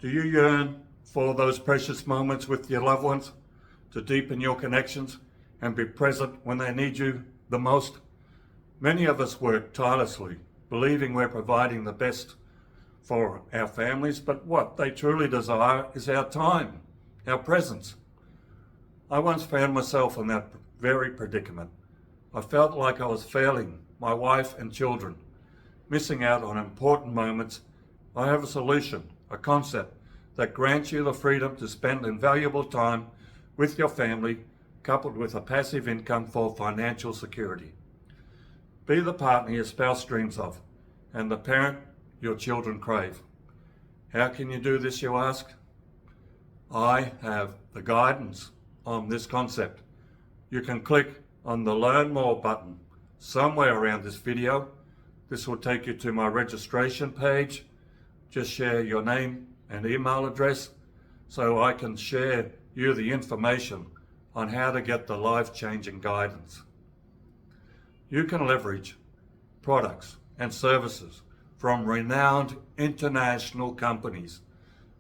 Do you yearn for those precious moments with your loved ones, to deepen your connections and be present when they need you the most? Many of us work tirelessly, believing we're providing the best for our families, but what they truly desire is our time, our presence. I once found myself in that very predicament. I felt like I was failing my wife and children, missing out on important moments. I have a solution, a concept that grants you the freedom to spend invaluable time with your family, coupled with a passive income for financial security. Be the partner your spouse dreams of, and the parent your children crave. How can you do this, you ask? I have the guidance on this concept. You can click on the Learn More button somewhere around this video. This will take you to my registration page. Just share your name and email address so I can share you the information on how to get the life-changing guidance. You can leverage products and services from renowned international companies,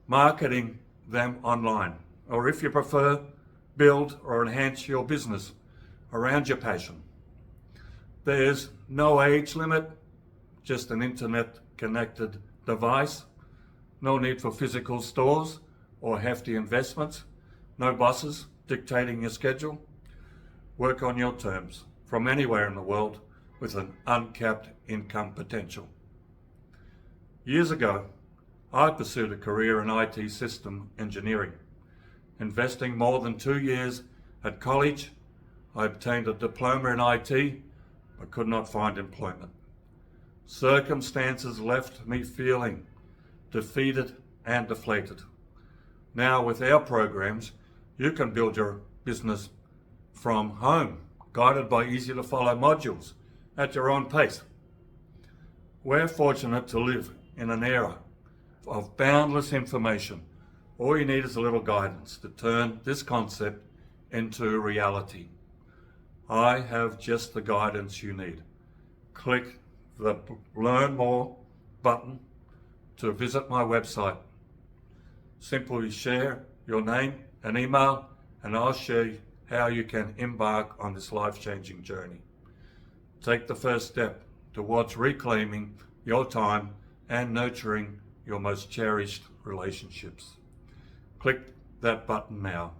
marketing them online, or if you prefer, build or enhance your business around your passion. There's no age limit, just an internet-connected device. No need for physical stores or hefty investments. No bosses dictating your schedule. Work on your terms from anywhere in the world with an uncapped income potential. Years ago, I pursued a career in IT system engineering. Investing more than 2 years at college, I obtained a diploma in IT, but could not find employment. Circumstances left me feeling defeated and deflated. Now with our programs, you can build your business from home, guided by easy to follow modules at your own pace. We're fortunate to live in an era of boundless information. All you need is a little guidance to turn this concept into reality. I have just the guidance you need. Click the Learn More button to visit my website. Simply share your name and email, and I'll show you how you can embark on this life-changing journey. Take the first step towards reclaiming your time and nurturing your most cherished relationships. Click that button now.